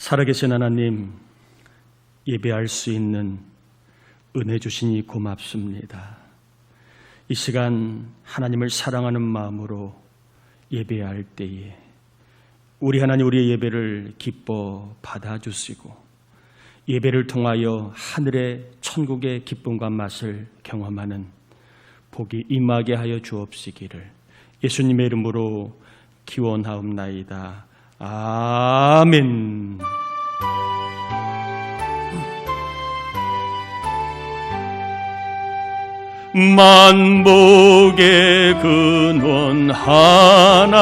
살아계신 하나님, 예배할 수 있는 은혜 주시니 고맙습니다. 이 시간 하나님을 사랑하는 마음으로 예배할 때에 우리 하나님, 우리의 예배를 기뻐 받아주시고 예배를 통하여 하늘의 천국의 기쁨과 맛을 경험하는 복이 임하게 하여 주옵시기를 예수님의 이름으로 기원하옵나이다. 아멘. 만복의 근원 하나님,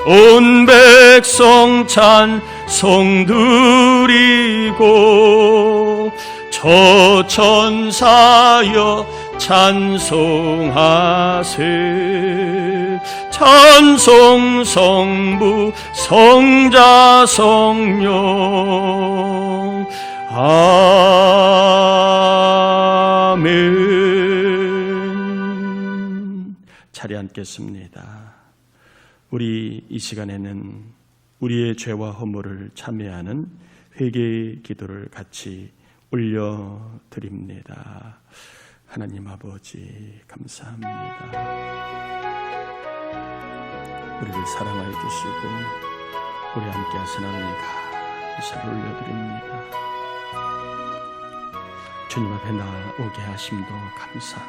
온 백성 찬송 드리고 저천사여 찬송하세. 찬송 성부 성자 성령 아멘. 자리에 앉겠습니다. 우리 이 시간에는 우리의 죄와 허물을 참회하는 회개 기도를 같이 올려드립니다. 하나님 아버지 감사합니다. 우리를 사랑하여 주시고 우리 함께 하신 하나님 감사를 올려드립니다. 주님 앞에 나오게 하심도 감사.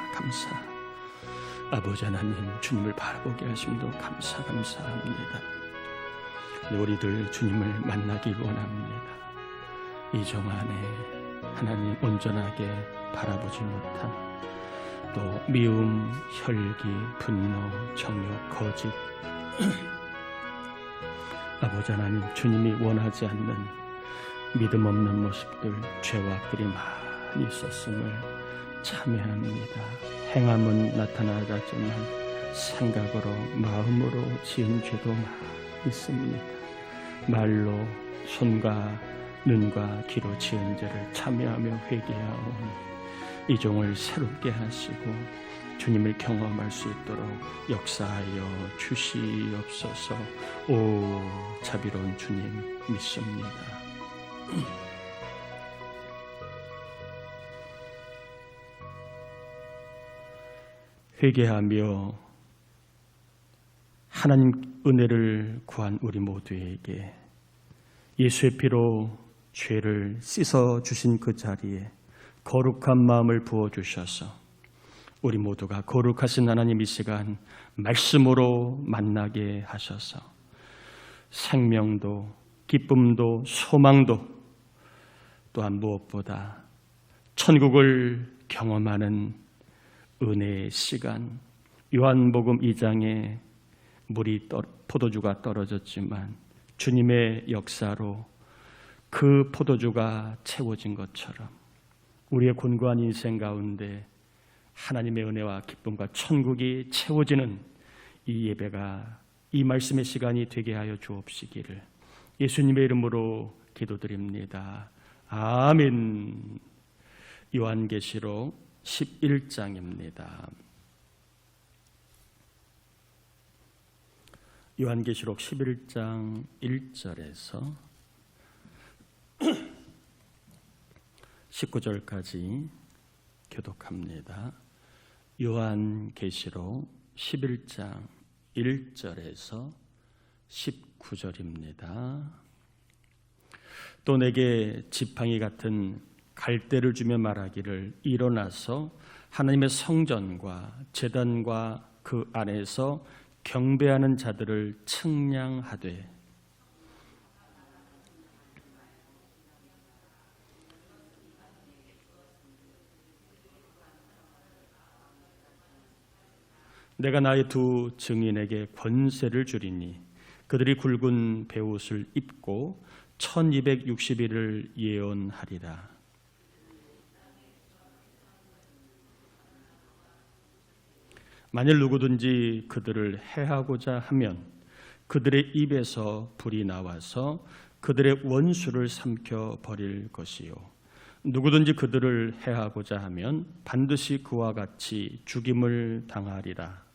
아버지 하나님, 주님을 바라보게 하심도 감사합니다. 우리들 주님을 만나기 원합니다. 이 정 안에 하나님 온전하게 바라보지 못한 또 미움, 혈기, 분노, 정욕, 거짓 아버지 하나님, 주님이 원하지 않는 믿음 없는 모습들, 죄와 악들이 많이 있었음을 참회합니다. 행함은 나타나지만 생각으로, 마음으로 지은 죄도 많이 있습니다. 말로, 손과 눈과 귀로 지은 죄를 참회하며 회개하오니 이 종을 새롭게 하시고 주님을 경험할 수 있도록 역사하여 주시옵소서. 오 자비로운 주님 믿습니다. 회개하며 하나님 은혜를 구한 우리 모두에게 예수의 피로 죄를 씻어 주신 그 자리에 거룩한 마음을 부어주셔서 우리 모두가 거룩하신 하나님 이 시간 말씀으로 만나게 하셔서 생명도 기쁨도 소망도 또한 무엇보다 천국을 경험하는 은혜의 시간, 요한복음 2장에 포도주가 떨어졌지만 주님의 역사로 그 포도주가 채워진 것처럼 우리의 곤고한 인생 가운데 하나님의 은혜와 기쁨과 천국이 채워지는 이 예배가, 이 말씀의 시간이 되게 하여 주옵시기를 예수님의 이름으로 기도드립니다. 아멘. 요한계시록 11장입니다. 요한계시록 11장 1절에서 19절까지 교독합니다. 요한계시록 11장 1절에서 19절입니다. 또 내게 지팡이 같은 갈대를 주며 말하기를 일어나서 하나님의 성전과 제단과 그 안에서 경배하는 자들을 측량하되 내가 나의 두 증인에게 권세를 주리니 그들이 굵은 베옷을 입고 1260일을 예언하리라. 만일 누구든지 그들을 해하고자 하면 그들의 입에서 불이 나와서 그들의 원수를 삼켜 버릴 것이요 누구든지 그들을 해하고자 하면 반드시 그와 같이 죽임을 당하리라.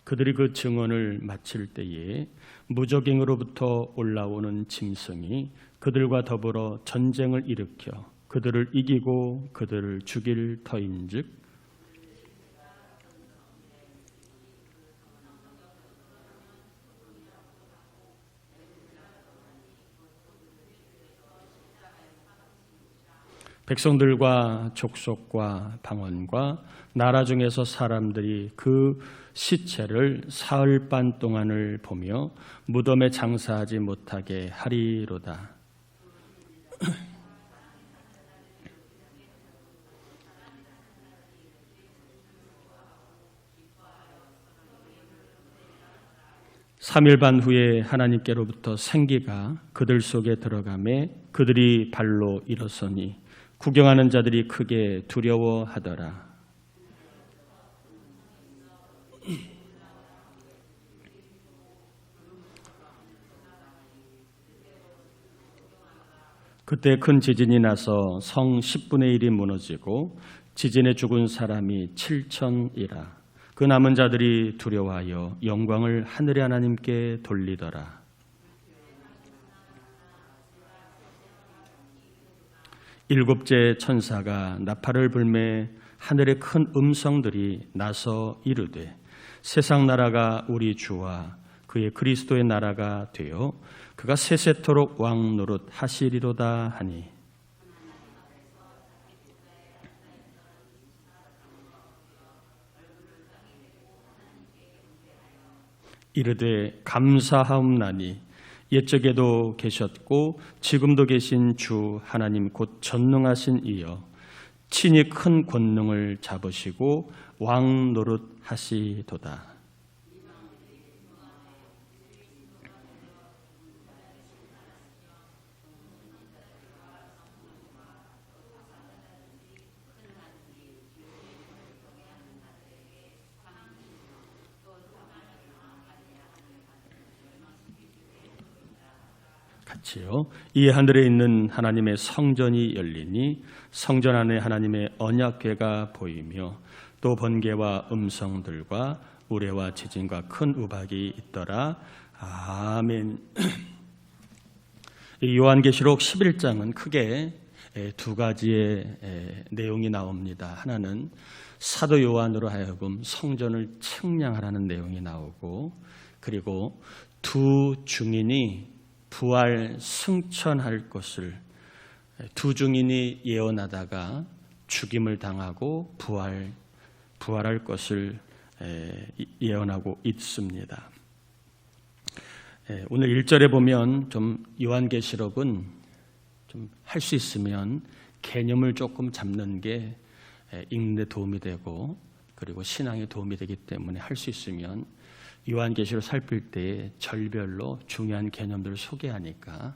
그들이 그 증언을 마칠 때에 무적행으로부터 올라오는 짐승이 그들과 더불어 전쟁을 일으켜 그들을 이기고 그들을 죽일 터인즉 백성들과 족속과 방언과 나라 중에서 사람들이 그 시체를 사흘 반 동안을 보며 무덤에 장사하지 못하게 하리로다. (3일) 반 후에 하나님께로부터 생기가 그들 속에 들어가매 그들이 발로 일어서니 구경하는 자들이 크게 두려워하더라. 그때 큰 지진이 나서 성 10분의 1이 무너지고 지진에 죽은 사람이 7천이라. 그 남은 자들이 두려워하여 영광을 하늘의 하나님께 돌리더라. 일곱째 천사가 나팔을 불매 하늘의 큰 음성들이 나서 이르되 세상 나라가 우리 주와 그의 그리스도의 나라가 되어 그가 세세토록 왕 노릇 하시리로다 하니 이르되 감사하옵나니 옛적에도 계셨고 지금도 계신 주 하나님 곧 전능하신 이여 친히 큰 권능을 잡으시고 왕 노릇 하시도다. 같이요. 이 하늘에 있는 하나님의 성전이 열리니 성전 안에 하나님의 언약궤가 보이며 또 번개와 음성들과 우레와 지진과 큰 우박이 있더라. 아멘. 요한계시록 11장은 크게 두 가지의 내용이 나옵니다. 하나는 사도 요한으로 하여금 성전을 측량하라는 내용이 나오고, 그리고 두 증인이 부활 승천할 것을, 두 증인이 예언하다가 죽임을 당하고 부활할 것을 예언하고 있습니다. 오늘 1절에 보면 좀 요한계시록은 좀 할 수 있으면 개념을 조금 잡는 게 읽는 데 도움이 되고, 그리고 신앙에 도움이 되기 때문에 할 수 있으면 요한계시록 살필 때 절별로 중요한 개념들을 소개하니까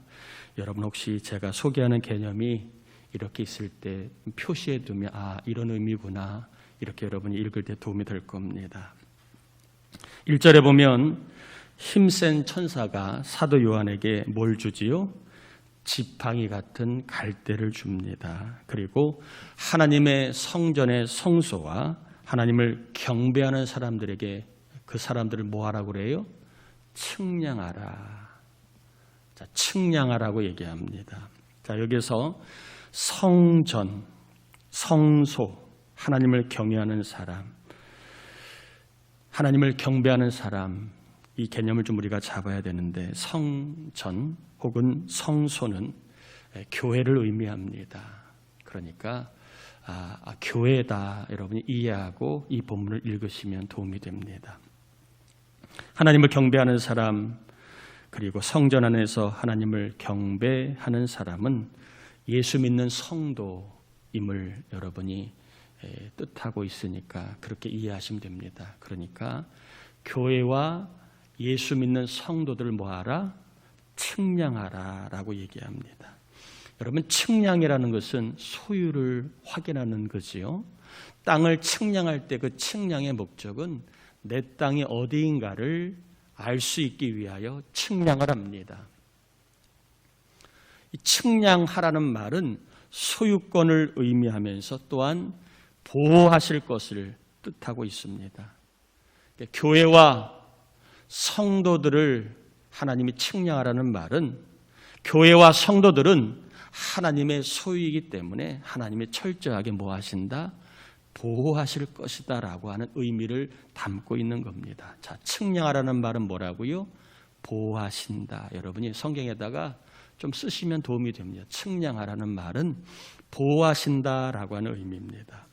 여러분 혹시 제가 소개하는 개념이 이렇게 있을 때 표시해 두면 이런 의미구나, 이렇게 여러분이 읽을 때 도움이 될 겁니다. 1절에 보면 힘센 천사가 사도 요한에게 뭘 주지요? 지팡이 같은 갈대를 줍니다. 그리고 하나님의 성전의 성소와 하나님을 경배하는 사람들에게 그 사람들을 뭐 하라고 그래요? 측량하라. 자, 측량하라고 얘기합니다. 자, 여기서 성전, 성소, 하나님을 경외하는 사람, 하나님을 경배하는 사람, 이 개념을 좀 우리가 잡아야 되는데, 성전 혹은 성소는 교회를 의미합니다. 그러니까 교회다, 여러분이 이해하고 이 본문을 읽으시면 도움이 됩니다. 하나님을 경배하는 사람, 그리고 성전 안에서 하나님을 경배하는 사람은 예수 믿는 성도임을 여러분이 뜻하고 있으니까 그렇게 이해하시면 됩니다. 그러니까 교회와 예수 믿는 성도들을 뭐하라? 측량하라 라고 얘기합니다. 여러분, 측량이라는 것은 소유를 확인하는 거지요. 땅을 측량할 때 그 측량의 목적은 내 땅이 어디인가를 알 수 있기 위하여 측량을 합니다. 이 측량하라는 말은 소유권을 의미하면서 또한 보호하실 것을 뜻하고 있습니다. 교회와 성도들을 하나님이 측량하라는 말은 교회와 성도들은 하나님의 소유이기 때문에 하나님이 철저하게 뭐 하신다? 보호하실 것이다 라고 하는 의미를 담고 있는 겁니다. 자, 측량하라는 말은 뭐라고요? 보호하신다. 여러분이 성경에다가 좀 쓰시면 도움이 됩니다. 측량하라는 말은 보호하신다라고 하는 의미입니다.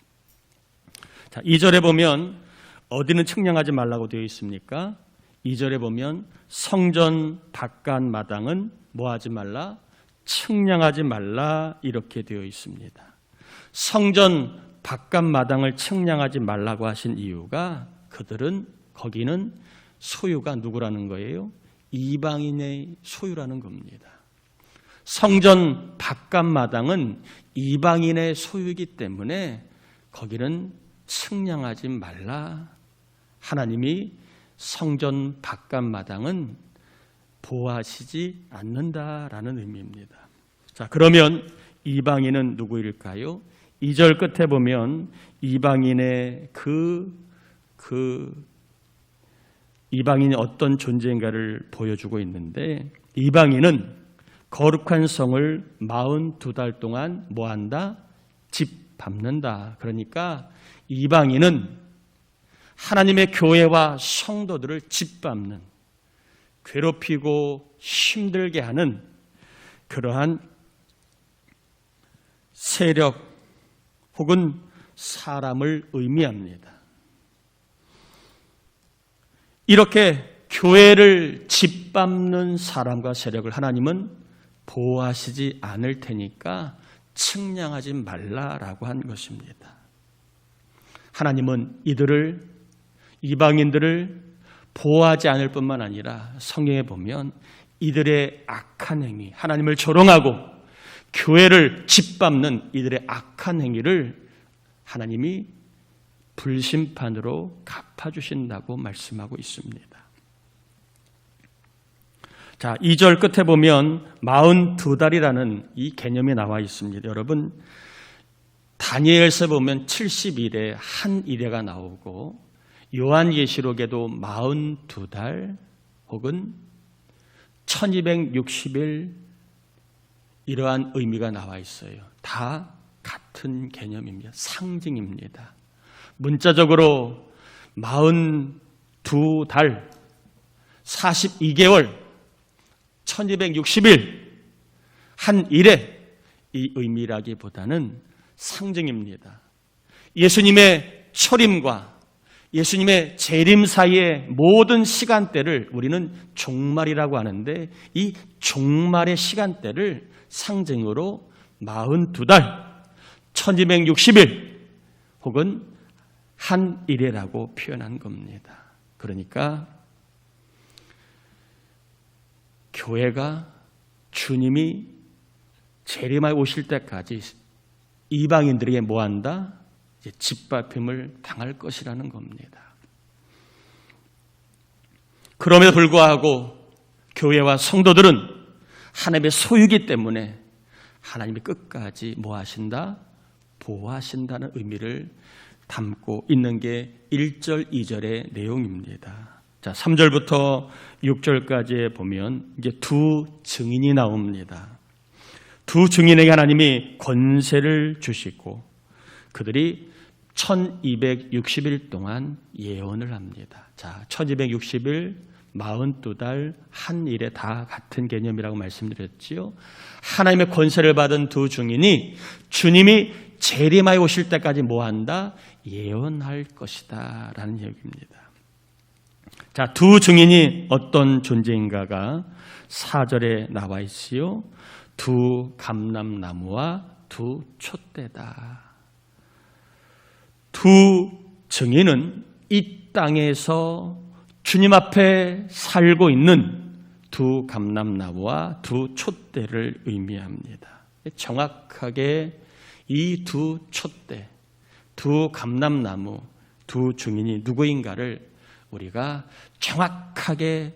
자, 2절에 보면 어디는 측량하지 말라고 되어 있습니까? 2절에 보면 성전 바깥 마당은 뭐 하지 말라? 측량하지 말라 이렇게 되어 있습니다. 성전 바깥 마당을 측량하지 말라고 하신 이유가 그들은 거기는 소유가 누구라는 거예요? 이방인의 소유라는 겁니다. 성전 바깥 마당은 이방인의 소유이기 때문에 거기는 측량하지 말라. 하나님이 성전 바깥 마당은 보호하시지 않는다라는 의미입니다. 자, 그러면 이방인은 누구일까요? 2절 끝에 보면 이방인의 이방인이 어떤 존재인가를 보여주고 있는데 이방인은 거룩한 성을 42달 동안 뭐한다? 집 밟는다. 그러니까 이방인은 하나님의 교회와 성도들을 짓밟는, 괴롭히고 힘들게 하는 그러한 세력 혹은 사람을 의미합니다. 이렇게 교회를 짓밟는 사람과 세력을 하나님은 보호하시지 않을 테니까 측량하지 말라라고 한 것입니다. 하나님은 이방인들을 보호하지 않을 뿐만 아니라 성경에 보면 이들의 악한 행위, 하나님을 조롱하고 교회를 짓밟는 이들의 악한 행위를 하나님이 불심판으로 갚아주신다고 말씀하고 있습니다. 자, 2절 끝에 보면 42달이라는 이 개념이 나와 있습니다. 여러분, 다니엘서 보면 70일에 한 일회가 나오고 요한계시록에도 42달 혹은 1260일 이러한 의미가 나와 있어요. 다 같은 개념입니다. 상징입니다. 문자적으로 42달, 42개월, 1260일 한 일에 이 의미라기보다는 상징입니다. 예수님의 초림과 예수님의 재림 사이의 모든 시간대를 우리는 종말이라고 하는데 이 종말의 시간대를 상징으로 42달, 1260일 혹은 한 일이라고 표현한 겁니다. 그러니까 교회가 주님이 재림하여 오실 때까지 이방인들에게 뭐한다? 이제 짓밟힘을 당할 것이라는 겁니다. 그럼에도 불구하고 교회와 성도들은 하나님의 소유이기 때문에 하나님이 끝까지 뭐 하신다? 보호하신다는 의미를 담고 있는 게 1절, 2절의 내용입니다. 자, 3절부터 6절까지 보면 이제 두 증인이 나옵니다. 두 증인에게 하나님이 권세를 주시고 그들이 1260일 동안 예언을 합니다. 자, 1260일, 42달, 한 일에 다 같은 개념이라고 말씀드렸지요. 하나님의 권세를 받은 두 증인이 주님이 재림하여 오실 때까지 뭐한다? 예언할 것이다 라는 얘기입니다. 자, 두 증인이 어떤 존재인가가 4절에 나와 있지요. 두 감람나무와 두 촛대다. 두 증인은 이 땅에서 주님 앞에 살고 있는 두 감람나무와 두 촛대를 의미합니다. 정확하게 이 두 촛대, 두 감람나무, 두 증인이 누구인가를 우리가 정확하게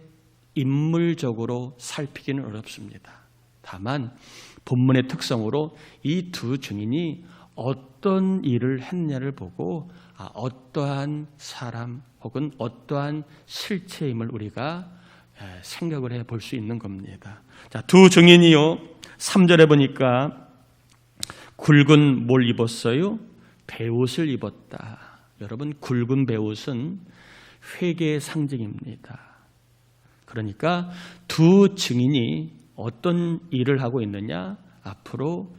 인물적으로 살피기는 어렵습니다. 다만 본문의 특성으로 이 두 증인이 어떤 일을 했냐를 보고 어떠한 사람 혹은 어떠한 실체임을 우리가 생각을 해 볼 수 있는 겁니다. 자, 두 증인이요. 3절에 보니까 굵은 뭘 입었어요? 베옷을 입었다. 여러분, 굵은 베옷은 회개의 상징입니다. 그러니까 두 증인이 어떤 일을 하고 있느냐? 앞으로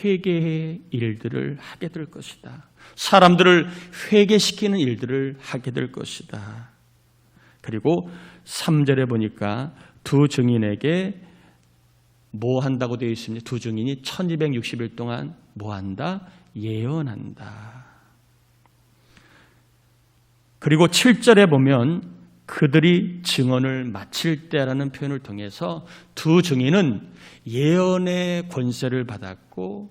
회개의 일들을 하게 될 것이다. 사람들을 회개시키는 일들을 하게 될 것이다. 그리고 3절에 보니까 두 증인에게 뭐 한다고 되어 있습니다. 두 증인이 1260일 동안 뭐 한다? 예언한다. 그리고 7절에 보면 그들이 증언을 마칠 때라는 표현을 통해서 두 증인은 예언의 권세를 받았고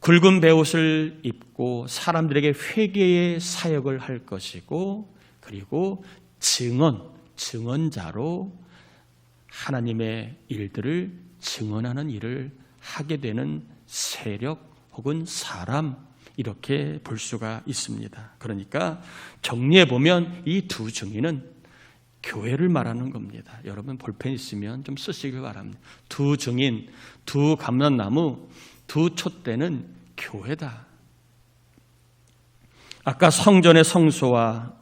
굵은 베옷을 입고 사람들에게 회개의 사역을 할 것이고 그리고 증언자로 하나님의 일들을 증언하는 일을 하게 되는 세력 혹은 사람 이렇게 볼 수가 있습니다. 그러니까 정리해 보면 이 두 증인은 교회를 말하는 겁니다. 여러분 볼펜 있으면 좀 쓰시길 바랍니다. 두 증인, 두 감람나무, 두 촛대는 교회다. 아까 성전의 성소와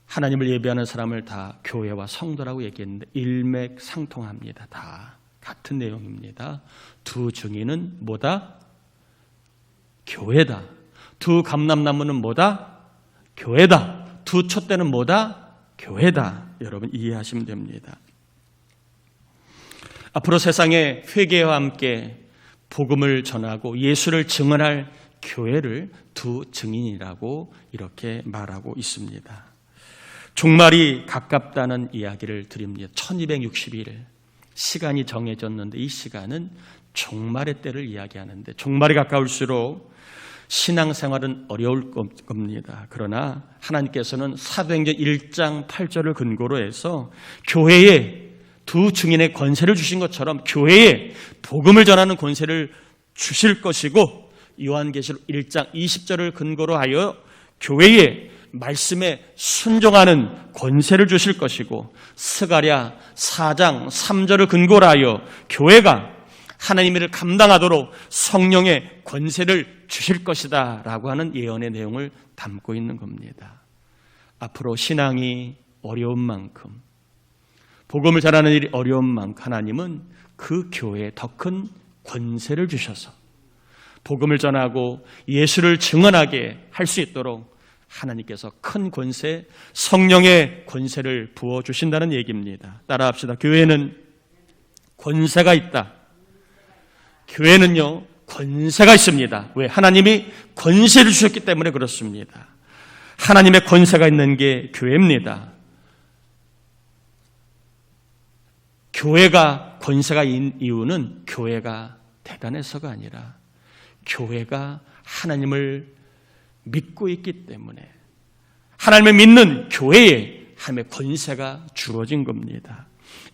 하나님을 예배하는 사람을 다 교회와 성도라고 얘기했는데 일맥상통합니다. 다 같은 내용입니다. 두 증인은 뭐다? 교회다. 두 감람나무는 뭐다? 교회다. 두 촛대는 뭐다? 교회다. 여러분 이해하시면 됩니다. 앞으로 세상에 회개와 함께 복음을 전하고 예수를 증언할 교회를 두 증인이라고 이렇게 말하고 있습니다. 종말이 가깝다는 이야기를 드립니다. 1260일 시간이 정해졌는데 이 시간은 종말의 때를 이야기하는데 종말이 가까울수록 신앙생활은 어려울 겁니다. 그러나 하나님께서는 사도행전 1장 8절을 근거로 해서 교회에 두 증인의 권세를 주신 것처럼 교회에 복음을 전하는 권세를 주실 것이고 요한계시록 1장 20절을 근거로 하여 교회에 말씀에 순종하는 권세를 주실 것이고 스가랴 4장 3절을 근거로 하여 교회가 하나님의 일을 감당하도록 성령의 권세를 주실 것이다 라고 하는 예언의 내용을 담고 있는 겁니다. 앞으로 신앙이 어려운 만큼 복음을 전하는 일이 어려운 만큼 하나님은 그 교회에 더 큰 권세를 주셔서 복음을 전하고 예수를 증언하게 할 수 있도록 하나님께서 큰 권세, 성령의 권세를 부어주신다는 얘기입니다. 따라합시다. 교회는 권세가 있다. 교회는요, 권세가 있습니다. 왜? 하나님이 권세를 주셨기 때문에 그렇습니다. 하나님의 권세가 있는 게 교회입니다. 교회가 권세가 있는 이유는 교회가 대단해서가 아니라 교회가 하나님을 믿고 있기 때문에 하나님을 믿는 교회에 하나님의 권세가 주어진 겁니다.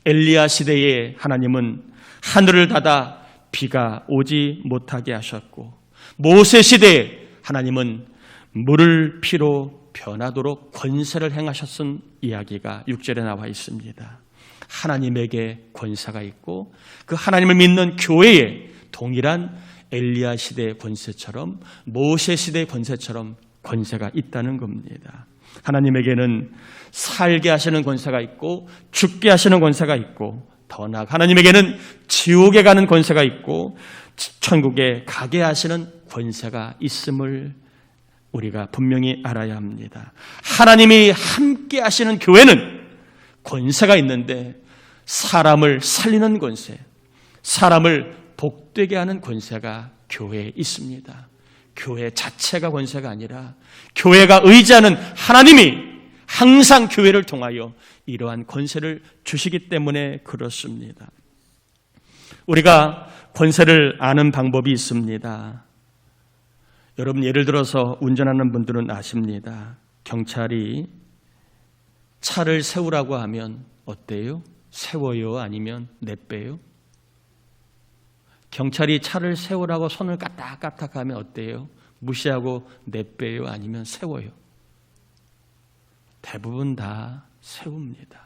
엘리야 시대에 하나님은 하늘을 닫아 비가 오지 못하게 하셨고 모세 시대에 하나님은 물을 피로 변하도록 권세를 행하셨은 이야기가 6절에 나와 있습니다. 하나님에게 권세가 있고 그 하나님을 믿는 교회에 동일한 엘리야 시대의 권세처럼 모세 시대의 권세처럼 권세가 있다는 겁니다. 하나님에게는 살게 하시는 권세가 있고 죽게 하시는 권세가 있고 더 나아가 하나님에게는 지옥에 가는 권세가 있고 천국에 가게 하시는 권세가 있음을 우리가 분명히 알아야 합니다. 하나님이 함께 하시는 교회는 권세가 있는데 사람을 살리는 권세, 사람을 복되게 하는 권세가 교회에 있습니다. 교회 자체가 권세가 아니라 교회가 의지하는 하나님이 항상 교회를 통하여 이러한 권세를 주시기 때문에 그렇습니다. 우리가 권세를 아는 방법이 있습니다. 여러분 예를 들어서 운전하는 분들은 아십니다. 경찰이 차를 세우라고 하면 어때요? 세워요? 아니면 내빼요? 경찰이 차를 세우라고 손을 까딱까딱하면 어때요? 무시하고 내빼요? 아니면 세워요? 대부분 다 세웁니다.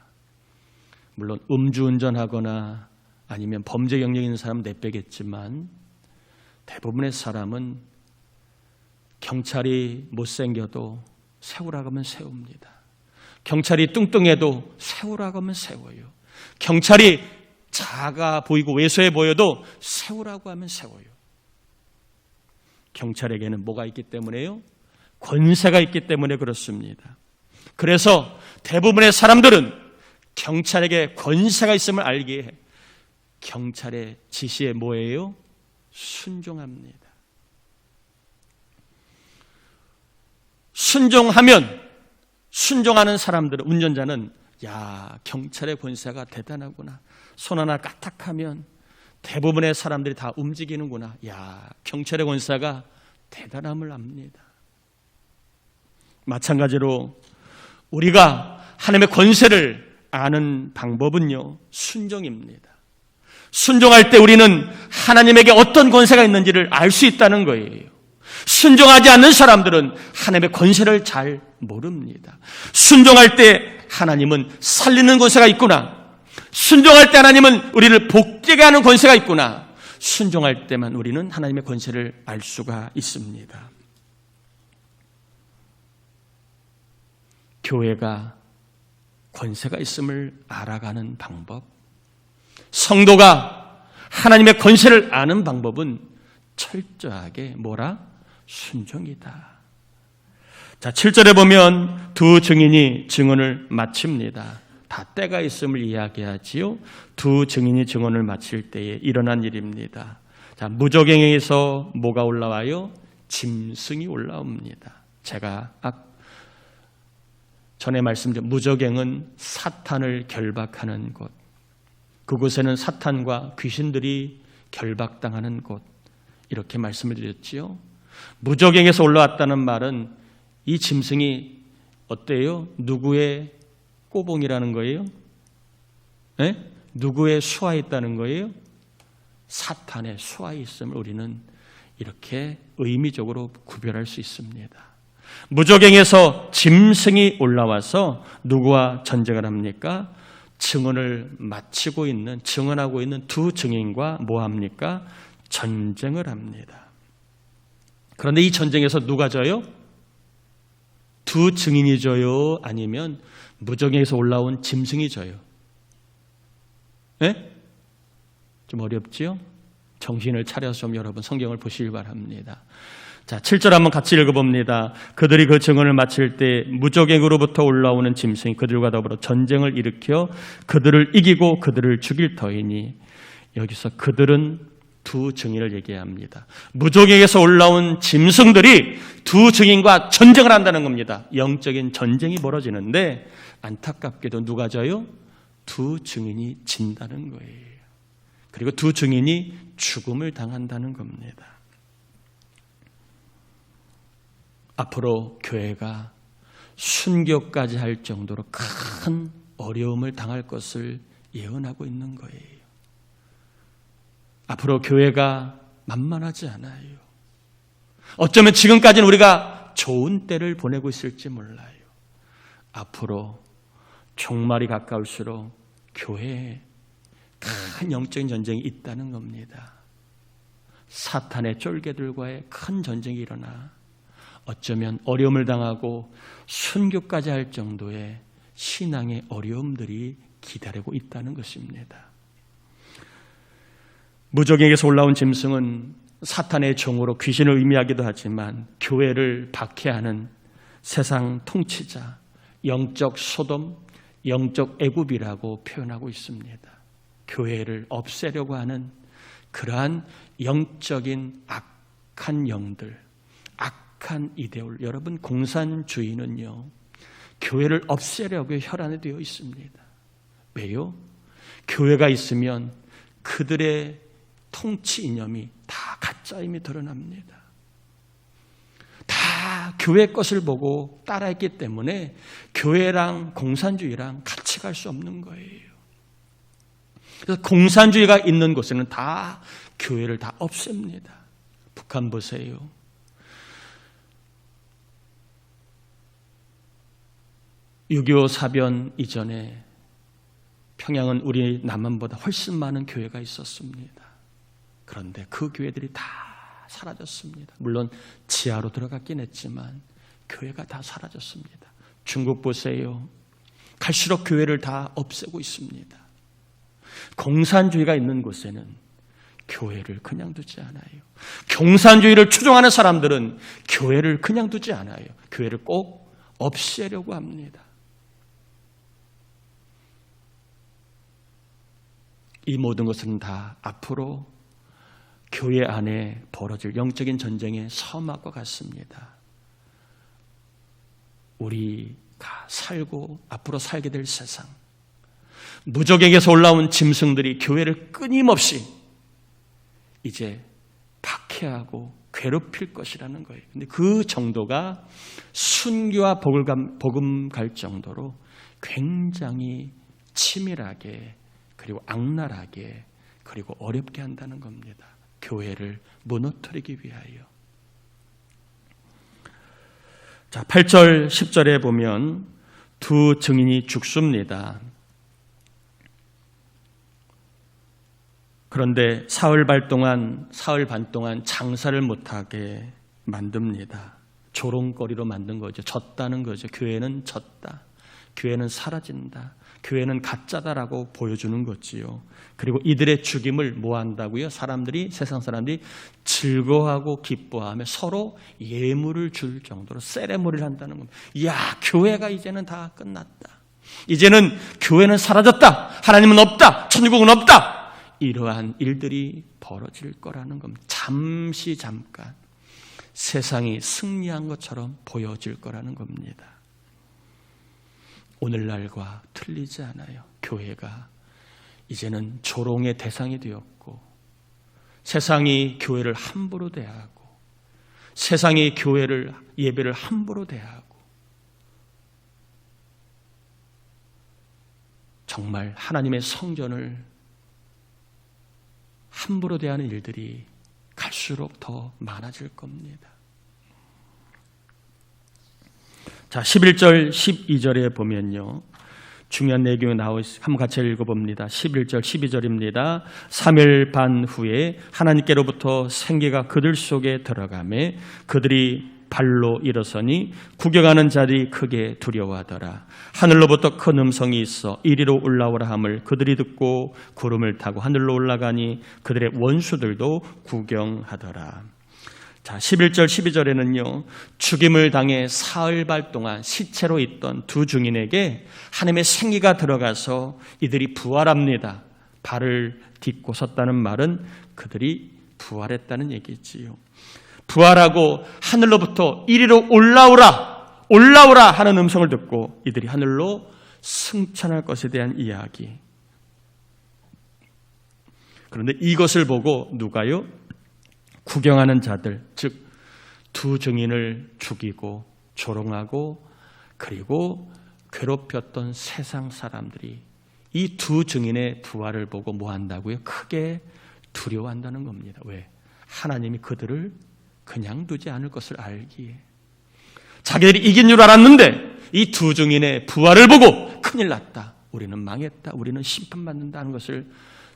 물론 음주운전하거나 아니면 범죄 경력 있는 사람은 내빼겠지만 대부분의 사람은 경찰이 못생겨도 세우라고 하면 세웁니다. 경찰이 뚱뚱해도 세우라고 하면 세워요. 경찰이 작아 보이고 왜소해 보여도 세우라고 하면 세워요. 경찰에게는 뭐가 있기 때문에요? 권세가 있기 때문에 그렇습니다. 그래서 대부분의 사람들은 경찰에게 권세가 있음을 알기에 경찰의 지시에 뭐예요? 순종합니다. 순종하는 사람들은, 운전자는 야, 경찰의 권세가 대단하구나. 손 하나 까딱하면 대부분의 사람들이 다 움직이는구나. 야, 경찰의 권세가 대단함을 압니다. 마찬가지로 우리가 하나님의 권세를 아는 방법은요, 순종입니다. 순종할 때 우리는 하나님에게 어떤 권세가 있는지를 알 수 있다는 거예요. 순종하지 않는 사람들은 하나님의 권세를 잘 모릅니다. 순종할 때 하나님은 살리는 권세가 있구나. 순종할 때 하나님은 우리를 복되게 하는 권세가 있구나. 순종할 때만 우리는 하나님의 권세를 알 수가 있습니다. 교회가 권세가 있음을 알아가는 방법, 성도가 하나님의 권세를 아는 방법은 철저하게 순종이다. 자, 7절에 보면 두 증인이 증언을 마칩니다. 다 때가 있음을 이야기하지요. 두 증인이 증언을 마칠 때에 일어난 일입니다. 자, 무저갱에서 뭐가 올라와요? 짐승이 올라옵니다. 제가 전에 말씀드린 무저갱은 사탄을 결박하는 곳, 그곳에는 사탄과 귀신들이 결박당하는 곳, 이렇게 말씀을 드렸지요. 무저갱에서 올라왔다는 말은 이 짐승이 어때요? 누구의 꼬봉이라는 거예요? 네? 누구의 수하에 있다는 거예요? 사탄의 수하에 있음을 우리는 이렇게 의미적으로 구별할 수 있습니다. 무저갱에서 짐승이 올라와서 누구와 전쟁을 합니까? 증언하고 있는 두 증인과 뭐 합니까? 전쟁을 합니다. 그런데 이 전쟁에서 누가 져요? 두 증인이 져요? 아니면 무저갱에서 올라온 짐승이 져요? 네? 좀 어렵지요? 정신을 차려서 좀 여러분 성경을 보시길 바랍니다. 자, 7절 한번 같이 읽어봅니다. 그들이 그 증언을 마칠 때 무저갱으로부터 올라오는 짐승이 그들과 더불어 전쟁을 일으켜 그들을 이기고 그들을 죽일 터이니, 여기서 그들은 두 증인을 얘기합니다. 무저갱에서 올라온 짐승들이 두 증인과 전쟁을 한다는 겁니다. 영적인 전쟁이 벌어지는데 안타깝게도 누가 져요? 두 증인이 진다는 거예요. 그리고 두 증인이 죽음을 당한다는 겁니다. 앞으로 교회가 순교까지 할 정도로 큰 어려움을 당할 것을 예언하고 있는 거예요. 앞으로 교회가 만만하지 않아요. 어쩌면 지금까지는 우리가 좋은 때를 보내고 있을지 몰라요. 앞으로 종말이 가까울수록 교회에 큰 영적인 전쟁이 있다는 겁니다. 사탄의 쫄개들과의 큰 전쟁이 일어나 어쩌면 어려움을 당하고 순교까지 할 정도의 신앙의 어려움들이 기다리고 있다는 것입니다. 무저갱에서 올라온 짐승은 사탄의 종으로 귀신을 의미하기도 하지만 교회를 박해하는 세상 통치자, 영적 소돔, 영적 애굽이라고 표현하고 있습니다. 교회를 없애려고 하는 그러한 영적인 악한 영들, 악한 이데올. 여러분, 공산주의는요, 교회를 없애려고 혈안되어 있습니다. 왜요? 교회가 있으면 그들의 통치 이념이 다 가짜임이 드러납니다. 다 교회 것을 보고 따라했기 때문에 교회랑 공산주의랑 같이 갈 수 없는 거예요. 그래서 공산주의가 있는 곳에는 다 교회를 다 없앱니다. 북한 보세요. (6.25) 사변 이전에 평양은 우리 남한보다 훨씬 많은 교회가 있었습니다. 그런데 그 교회들이 다 사라졌습니다. 물론 지하로 들어갔긴 했지만 교회가 다 사라졌습니다. 중국 보세요. 갈수록 교회를 다 없애고 있습니다. 공산주의가 있는 곳에는 교회를 그냥 두지 않아요. 공산주의를 추종하는 사람들은 교회를 그냥 두지 않아요. 교회를 꼭 없애려고 합니다. 이 모든 것은 다 앞으로 교회 안에 벌어질 영적인 전쟁의 서막과 같습니다. 우리가 살고 앞으로 살게 될 세상, 무적에게서 올라온 짐승들이 교회를 끊임없이 이제 박해하고 괴롭힐 것이라는 거예요. 근데 그 정도가 순교와 복음 갈 정도로 굉장히 치밀하게 그리고 악랄하게 그리고 어렵게 한다는 겁니다. 교회를 무너뜨리기 위하여. 자, 8절 10절에 보면 두 증인이 죽습니다. 그런데 사흘 반 동안 장사를 못하게 만듭니다. 조롱거리로 만든 거죠. 졌다는 거죠. 교회는 졌다. 교회는 사라진다. 교회는 가짜다라고 보여주는 거지요. 그리고 이들의 죽임을 뭐 한다고요? 세상 사람들이 즐거워하고 기뻐하며 서로 예물을 줄 정도로 세레모니를 한다는 겁니다. 이야, 교회가 이제는 다 끝났다. 이제는 교회는 사라졌다. 하나님은 없다. 천국은 없다. 이러한 일들이 벌어질 거라는 겁니다. 잠깐 세상이 승리한 것처럼 보여질 거라는 겁니다. 오늘날과 틀리지 않아요. 교회가 이제는 조롱의 대상이 되었고, 세상이 교회를 함부로 대하고, 세상이 교회를 예배를 함부로 대하고, 정말 하나님의 성전을 함부로 대하는 일들이 갈수록 더 많아질 겁니다. 자, 11절, 12절에 보면요. 중요한 내용이 나와 있습니다. 한번 같이 읽어봅니다. 11절, 12절입니다. 3일 반 후에 하나님께로부터 생기가 그들 속에 들어가매 그들이 발로 일어서니 구경하는 자들이 크게 두려워하더라. 하늘로부터 큰 음성이 있어 이리로 올라오라 함을 그들이 듣고 구름을 타고 하늘로 올라가니 그들의 원수들도 구경하더라. 자, 11절, 12절에는요, 죽임을 당해 사흘 반 동안 시체로 있던 두 증인에게 하나님의 생기가 들어가서 이들이 부활합니다. 발을 딛고 섰다는 말은 그들이 부활했다는 얘기지요. 부활하고 하늘로부터 이리로 올라오라 하는 음성을 듣고 이들이 하늘로 승천할 것에 대한 이야기. 그런데 이것을 보고 누가요? 구경하는 자들, 즉 두 증인을 죽이고 조롱하고 그리고 괴롭혔던 세상 사람들이 이 두 증인의 부활을 보고 뭐 한다고요? 크게 두려워한다는 겁니다. 왜? 하나님이 그들을 그냥 두지 않을 것을 알기에. 자기들이 이긴 줄 알았는데 이 두 증인의 부활을 보고 큰일 났다. 우리는 망했다. 우리는 심판받는다는 것을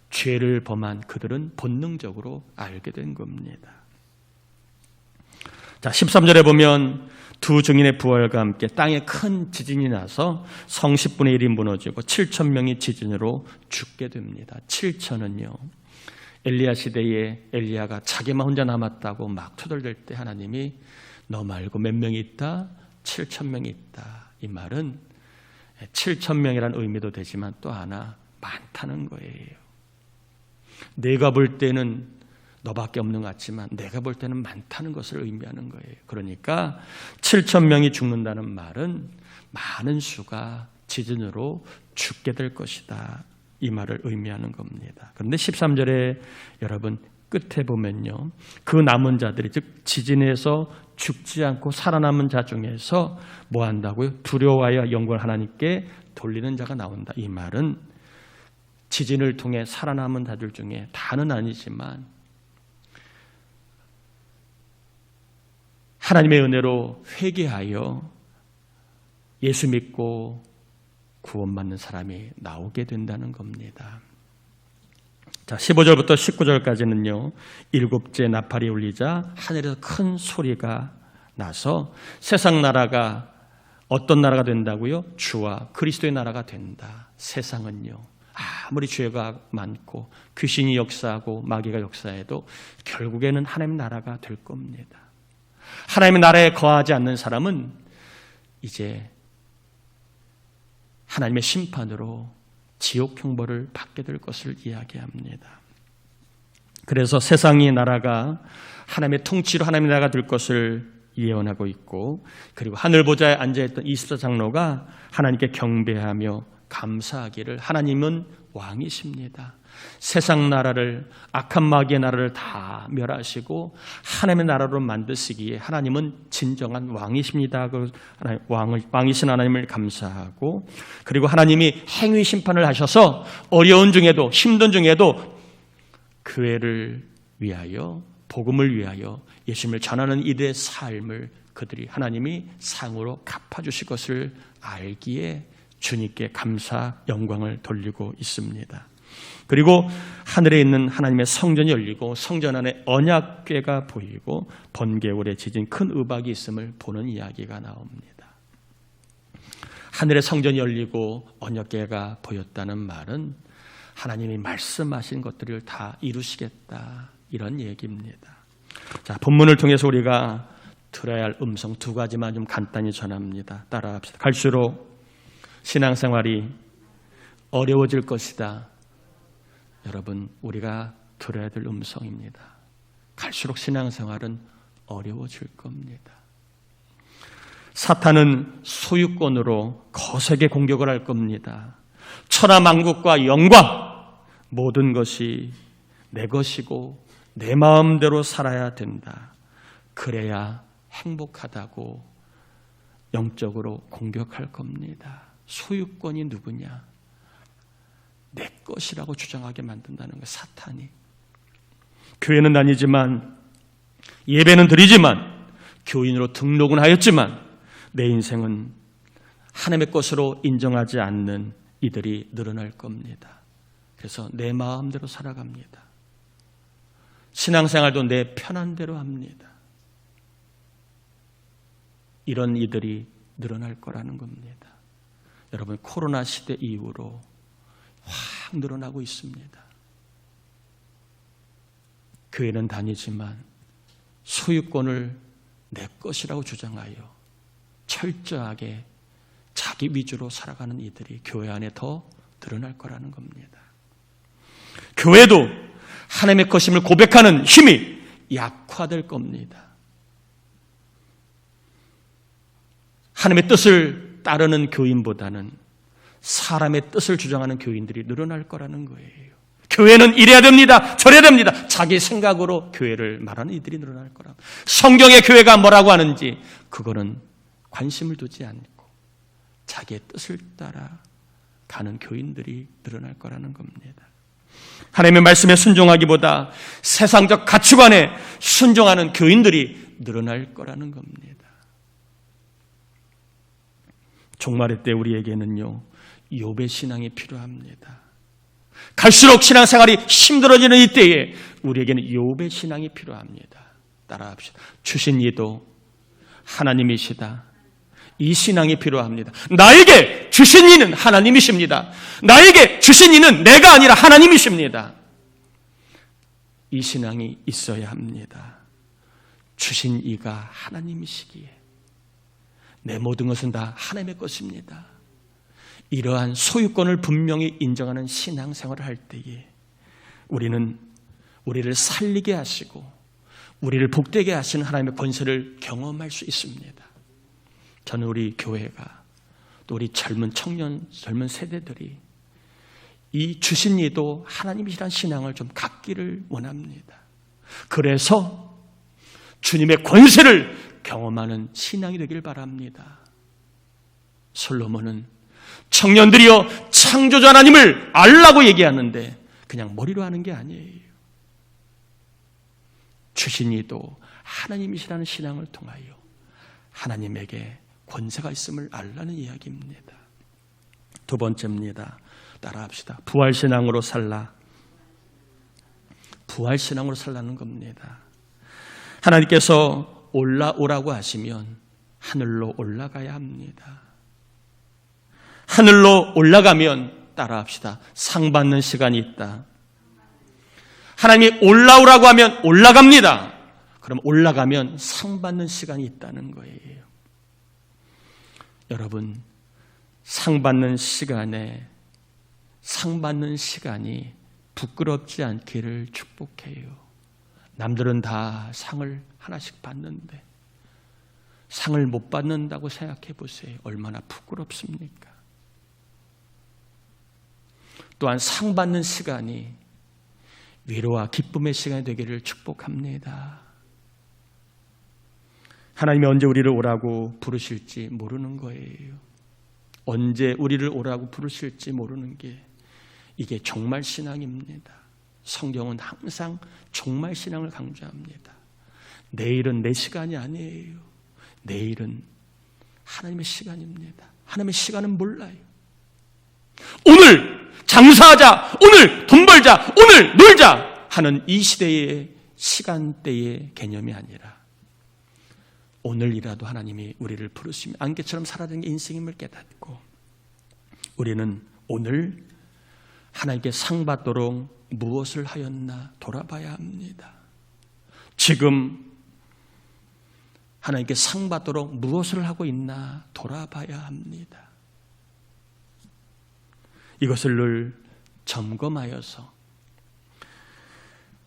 죄를 범한 그들은 본능적으로 알게 된 겁니다. 자, 13절에 보면 두 증인의 부활과 함께 땅에 큰 지진이 나서 성 10분의 1이 무너지고 7,000명이 지진으로 죽게 됩니다. 7,000은요. 엘리야 시대에 엘리야가 자기만 혼자 남았다고 막 투덜댈 때 하나님이 너 말고 몇 명이 있다? 7,000명이 있다. 이 말은 7,000명이라는 의미도 되지만 또 하나 많다는 거예요. 내가 볼 때는 너밖에 없는 것 같지만 내가 볼 때는 많다는 것을 의미하는 거예요. 그러니까 7,000명이 죽는다는 말은 많은 수가 지진으로 죽게 될 것이다. 이 말을 의미하는 겁니다. 그런데 13절에 여러분 끝에 보면요. 그 남은 자들이 즉 지진에서 죽지 않고 살아남은 자 중에서 뭐 한다고요? 두려워하여 영광을 하나님께 돌리는 자가 나온다. 이 말은 지진을 통해 살아남은 자들 중에 다는 아니지만 하나님의 은혜로 회개하여 예수 믿고 구원받는 사람이 나오게 된다는 겁니다. 자, 15절부터 19절까지는요. 일곱째 나팔이 울리자 하늘에서 큰 소리가 나서 세상 나라가 어떤 나라가 된다고요? 주와 그리스도의 나라가 된다. 세상은요. 아무리 죄가 많고 귀신이 역사하고 마귀가 역사해도 결국에는 하나님의 나라가 될 겁니다. 하나님의 나라에 거하지 않는 사람은 이제 하나님의 심판으로 지옥 형벌을 받게 될 것을 이야기합니다. 그래서 세상의 나라가 하나님의 통치로 하나님의 나라가 될 것을 예언하고 있고, 그리고 하늘 보좌에 앉아있던 24장로가 하나님께 경배하며 감사하기를 하나님은 왕이십니다. 세상 나라를, 악한 마귀의 나라를 다 멸하시고 하나님의 나라로 만드시기에 하나님은 진정한 왕이십니다. 왕이신 하나님을 감사하고, 그리고 하나님이 행위 심판을 하셔서 어려운 중에도 힘든 중에도 교회를 위하여, 복음을 위하여 예수님을 전하는 이들의 삶을 그들이 하나님이 상으로 갚아주실 것을 알기에 주님께 감사 영광을 돌리고 있습니다. 그리고 하늘에 있는 하나님의 성전이 열리고 성전 안에 언약궤가 보이고 번개울에 지진 큰 우박이 있음을 보는 이야기가 나옵니다. 하늘의 성전이 열리고 언약궤가 보였다는 말은 하나님이 말씀하신 것들을 다 이루시겠다, 이런 얘기입니다. 자, 본문을 통해서 우리가 들어야 할 음성 두 가지만 좀 간단히 전합니다. 따라합시다. 갈수록 신앙생활이 어려워질 것이다. 여러분, 우리가 들어야 될 음성입니다. 갈수록 신앙생활은 어려워질 겁니다. 사탄은 소유권으로 거세게 공격을 할 겁니다. 천하만국과 영광, 모든 것이 내 것이고 내 마음대로 살아야 된다. 그래야 행복하다고 영적으로 공격할 겁니다. 소유권이 누구냐? 내 것이라고 주장하게 만든다는 거예요, 사탄이. 교회는 다니지만, 예배는 드리지만, 교인으로 등록은 하였지만 내 인생은 하나님의 것으로 인정하지 않는 이들이 늘어날 겁니다. 그래서 내 마음대로 살아갑니다. 신앙생활도 내 편한 대로 합니다. 이런 이들이 늘어날 거라는 겁니다. 여러분, 코로나 시대 이후로 확 늘어나고 있습니다. 교회는 다니지만 소유권을 내 것이라고 주장하여 철저하게 자기 위주로 살아가는 이들이 교회 안에 더 드러날 거라는 겁니다. 교회도 하나님의 것임을 고백하는 힘이 약화될 겁니다. 하나님의 뜻을 따르는 교인보다는 사람의 뜻을 주장하는 교인들이 늘어날 거라는 거예요. 교회는 이래야 됩니다, 저래야 됩니다, 자기 생각으로 교회를 말하는 이들이 늘어날 거라. 성경의 교회가 뭐라고 하는지 그거는 관심을 두지 않고 자기의 뜻을 따라 가는 교인들이 늘어날 거라는 겁니다. 하나님의 말씀에 순종하기보다 세상적 가치관에 순종하는 교인들이 늘어날 거라는 겁니다. 종말의 때 우리에게는요, 욥의 신앙이 필요합니다. 갈수록 신앙생활이 힘들어지는 이때에 우리에게는 욥의 신앙이 필요합니다. 따라합시다. 주신 이도 하나님이시다. 이 신앙이 필요합니다. 나에게 주신 이는 하나님이십니다. 나에게 주신 이는 내가 아니라 하나님이십니다. 이 신앙이 있어야 합니다. 주신 이가 하나님이시기에 내 모든 것은 다 하나님의 것입니다. 이러한 소유권을 분명히 인정하는 신앙생활을 할 때에 우리는 우리를 살리게 하시고 우리를 복되게 하시는 하나님의 권세를 경험할 수 있습니다. 저는 우리 교회가 또 우리 젊은 세대들이 이 주신 이도 하나님이시라는 신앙을 좀 갖기를 원합니다. 그래서 주님의 권세를 경험하는 신앙이 되길 바랍니다. 솔로몬은 청년들이여 창조자 하나님을 알라고 얘기하는데 그냥 머리로 하는 게 아니에요. 주신 이도 하나님이시라는 신앙을 통하여 하나님에게 권세가 있음을 알라는 이야기입니다. 두 번째입니다. 따라합시다. 부활신앙으로 살라. 부활신앙으로 살라는 겁니다. 하나님께서 올라오라고 하시면 하늘로 올라가야 합니다. 하늘로 올라가면 따라합시다. 상 받는 시간이 있다. 하나님이 올라오라고 하면 올라갑니다. 그럼 올라가면 상 받는 시간이 있다는 거예요. 여러분, 상 받는 시간이 부끄럽지 않기를 축복해요. 남들은 다 상을 하나씩 받는데 상을 못 받는다고 생각해 보세요. 얼마나 부끄럽습니까? 또한 상 받는 시간이 위로와 기쁨의 시간이 되기를 축복합니다. 하나님이 언제 우리를 오라고 부르실지 모르는 거예요. 언제 우리를 오라고 부르실지 모르는 게 이게 종말 신앙입니다. 성경은 항상 종말 신앙을 강조합니다. 내일은 내 시간이 아니에요. 내일은 하나님의 시간입니다. 하나님의 시간은 몰라요. 오늘 장사하자, 오늘 돈 벌자, 오늘 놀자 하는 이 시대의 시간대의 개념이 아니라 오늘이라도 하나님이 우리를 부르시며 안개처럼 살아야 되는 게 인생임을 깨닫고 우리는 오늘 하나님께 상 받도록 무엇을 하였나 돌아봐야 합니다. 지금 하나님께 상 받도록 무엇을 하고 있나 돌아봐야 합니다. 이것을 늘 점검하여서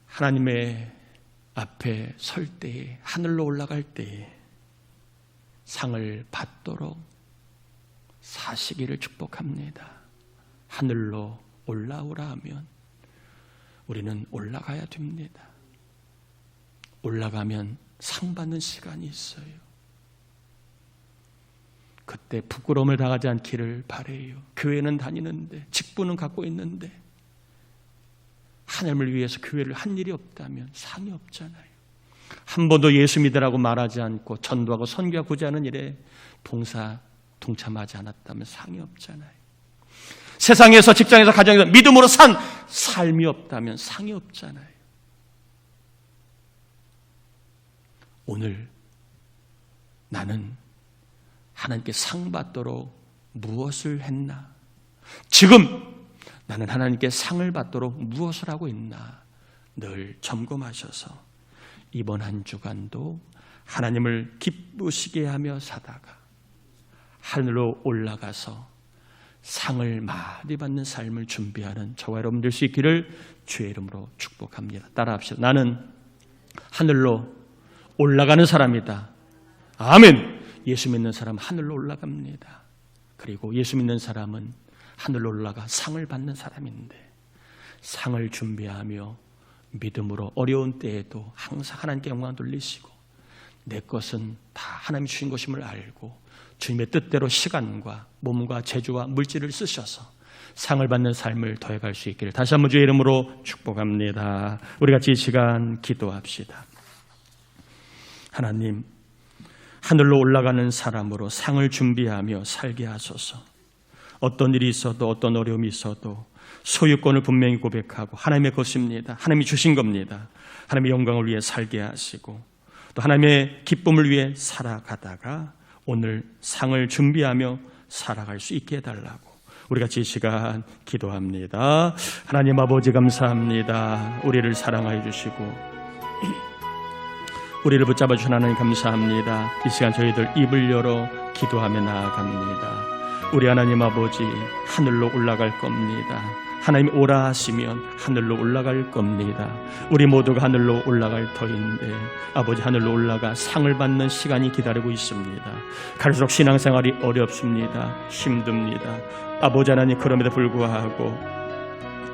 하나님의 앞에 설 때에, 하늘로 올라갈 때에 상을 받도록 사시기를 축복합니다. 하늘로 올라오라 하면 우리는 올라가야 됩니다. 올라가면 상 받는 시간이 있어요. 그때 부끄러움을 당하지 않기를 바라요. 교회는 다니는데, 직분은 갖고 있는데 하나님을 위해서 교회를 한 일이 없다면 상이 없잖아요. 한 번도 예수 믿으라고 말하지 않고 전도하고 선교하고 구제하는 일에 동참하지 않았다면 상이 없잖아요. 세상에서, 직장에서, 가정에서 믿음으로 산 삶이 없다면 상이 없잖아요. 오늘 나는 하나님께 상 받도록 무엇을 했나? 지금 나는 하나님께 상을 받도록 무엇을 하고 있나? 늘 점검하셔서 이번 한 주간도 하나님을 기쁘시게 하며 사다가 하늘로 올라가서 상을 많이 받는 삶을 준비하는 저와 여러분 될 수 있기를 주의 이름으로 축복합니다. 따라합시다. 나는 하늘로 올라가는 사람이다. 아멘. 예수 믿는 사람은 하늘로 올라갑니다. 그리고 예수 믿는 사람은 하늘로 올라가 상을 받는 사람인데 상을 준비하며 믿음으로 어려운 때에도 항상 하나님께 영광 돌리시고 내 것은 다 하나님이 주신 것임을 알고 주님의 뜻대로 시간과 몸과 재주와 물질을 쓰셔서 상을 받는 삶을 더해갈 수 있기를 다시 한번 주의 이름으로 축복합니다. 우리 같이 이 시간 기도합시다. 하나님, 하늘로 올라가는 사람으로 상을 준비하며 살게 하소서. 어떤 일이 있어도 어떤 어려움이 있어도 소유권을 분명히 고백하고 하나님의 것입니다. 하나님이 주신 겁니다. 하나님의 영광을 위해 살게 하시고 또 하나님의 기쁨을 위해 살아가다가 오늘 상을 준비하며 살아갈 수 있게 해달라고 우리 같이 이 시간 기도합니다. 하나님 아버지 감사합니다. 우리를 사랑하여 주시고 우리를 붙잡아 주신 하나님 감사합니다. 이 시간 저희들 입을 열어 기도하며 나아갑니다. 우리 하나님 아버지 하늘로 올라갈 겁니다. 하나님 오라 하시면 하늘로 올라갈 겁니다. 우리 모두가 하늘로 올라갈 터인데 아버지 하늘로 올라가 상을 받는 시간이 기다리고 있습니다. 갈수록 신앙생활이 어렵습니다. 힘듭니다. 아버지 하나님 그럼에도 불구하고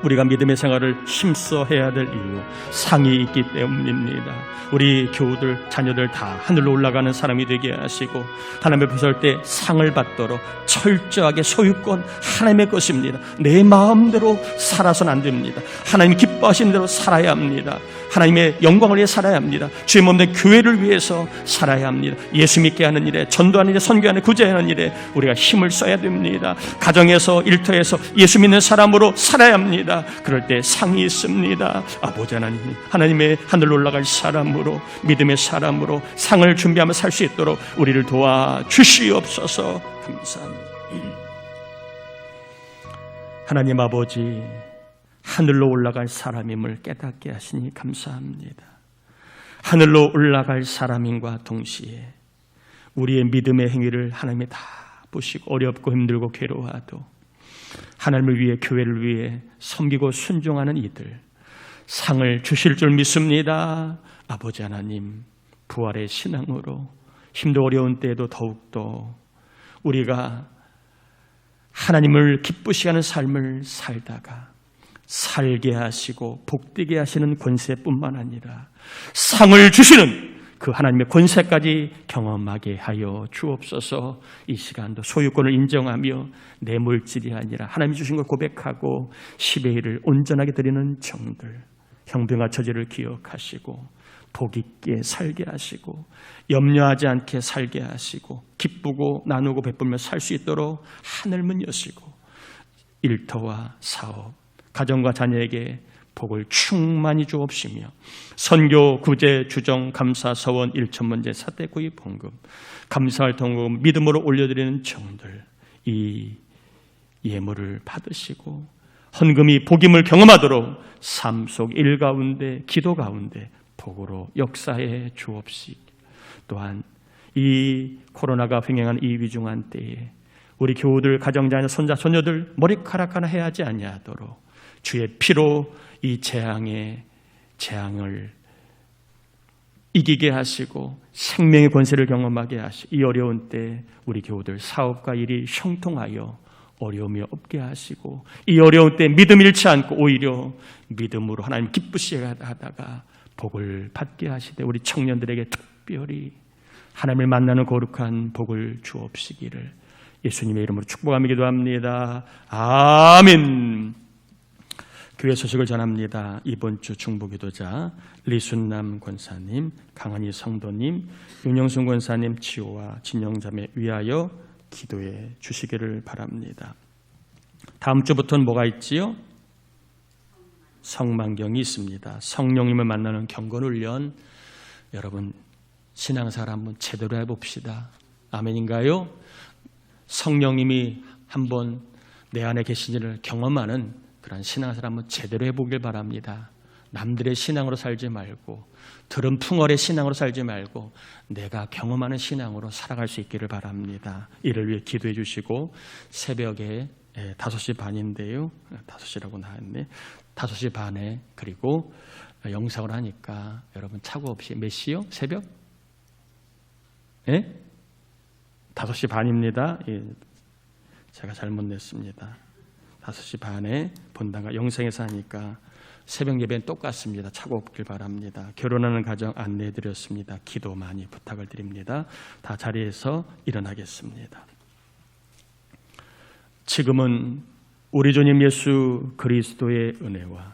우리가 믿음의 생활을 힘써 해야 될 이유, 상이 있기 때문입니다. 우리 교우들, 자녀들 다 하늘로 올라가는 사람이 되게 하시고 하나님 앞에 설 때 상을 받도록 철저하게 소유권 하나님의 것입니다. 내 마음대로 살아서는 안 됩니다. 하나님이 기뻐하시는 대로 살아야 합니다. 하나님의 영광을 위해 살아야 합니다. 주의 몸 된 교회를 위해서 살아야 합니다. 예수 믿게 하는 일에, 전도하는 일에, 선교하는 구제하는 일에 우리가 힘을 써야 됩니다. 가정에서, 일터에서 예수 믿는 사람으로 살아야 합니다. 그럴 때 상이 있습니다. 아버지 하나님, 하나님의 하늘로 올라갈 사람으로, 믿음의 사람으로 상을 준비하며 살 수 있도록 우리를 도와주시옵소서. 감사합니다. 하나님 아버지, 하늘로 올라갈 사람임을 깨닫게 하시니 감사합니다. 하늘로 올라갈 사람임과 동시에 우리의 믿음의 행위를 하나님이 다 보시고 어렵고 힘들고 괴로워하도 하나님을 위해, 교회를 위해 섬기고 순종하는 이들 상을 주실 줄 믿습니다. 아버지 하나님, 부활의 신앙으로 힘도 어려운 때에도 더욱더 우리가 하나님을 기쁘시게 하는 삶을 살다가 살게 하시고 복되게 하시는 권세뿐만 아니라 상을 주시는 그 하나님의 권세까지 경험하게 하여 주옵소서. 이 시간도 소유권을 인정하며 내 물질이 아니라 하나님이 주신 걸 고백하고 10의 1을 온전하게 드리는 정들, 형병과 처지를 기억하시고 복 있게 살게 하시고 염려하지 않게 살게 하시고 기쁘고 나누고 베풀며 살 수 있도록 하늘문 여시고 일터와 사업, 가정과 자녀에게 복을 충만히 주옵시며 선교, 구제, 주정, 감사, 서원, 일천문제, 사대구의 봉급, 감사할 통금, 믿음으로 올려드리는 정들 이 예물을 받으시고 헌금이 복임을 경험하도록 삶 속 일 가운데, 기도 가운데 복으로 역사해 주옵시고 또한 이 코로나가 횡행한 이 위중한 때에 우리 교우들, 가정자녀, 손자, 손녀들 머리카락 하나 해하지 아니하도록 주의 피로 이 재앙을 이기게 하시고 생명의 권세를 경험하게 하시고 이 어려운 때 우리 교우들 사업과 일이 형통하여 어려움이 없게 하시고 이 어려운 때 믿음 잃지 않고 오히려 믿음으로 하나님 기쁘시게 하다가 복을 받게 하시되 우리 청년들에게 특별히 하나님을 만나는 거룩한 복을 주옵시기를 예수님의 이름으로 축복하며 기도합니다. 아멘. 교회 소식을 전합니다. 이번 주 중보기도자 리순남 권사님, 강한희 성도님, 윤영순 권사님 치유와 진영자매 위하여 기도해 주시기를 바랍니다. 다음 주부터는 뭐가 있지요? 성만경이 있습니다. 성령님을 만나는 경건훈련, 여러분 신앙생활 한번 제대로 해봅시다. 아멘인가요? 성령님이 한번 내 안에 계신지를 경험하는 그런 신앙생활 한번 제대로 해보길 바랍니다. 남들의 신앙으로 살지 말고 들은 풍월의 신앙으로 살지 말고 내가 경험하는 신앙으로 살아갈 수 있기를 바랍니다. 이를 위해 기도해 주시고 새벽에 5시 반인데요. 5시라고 나왔네. 5시 반에 그리고 영상을 하니까 여러분 착오 없이 몇 시요? 새벽? 예? 5시 반입니다. 예, 제가 잘못 냈습니다. 5시 반에 본다가 영상에서 하니까 새벽 예배는 똑같습니다. 착오 없길 바랍니다. 결혼하는 가정 안내해드렸습니다. 기도 많이 부탁을 드립니다. 다 자리에서 일어나겠습니다. 지금은 우리 주님 예수 그리스도의 은혜와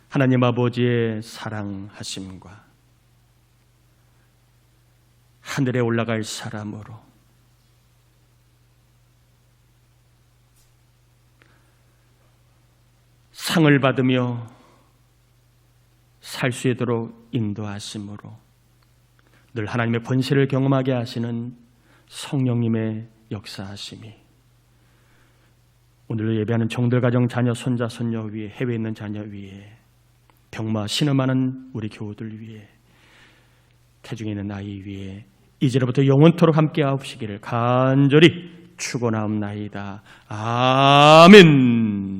하나님 아버지의 사랑하심과 하늘에 올라갈 사람으로 상을 받으며 살 수 있도록 인도하심으로 늘 하나님의 권세를 경험하게 하시는 성령님의 역사하심이 오늘 예배하는 정들 가정 자녀 손자 손녀 위에 해외에 있는 자녀 위에 병마 신음하는 우리 교우들 위에 태중에 있는 아이 위에 이제로부터 영원토록 함께하옵시기를 간절히 축원하옵나이다. 아멘.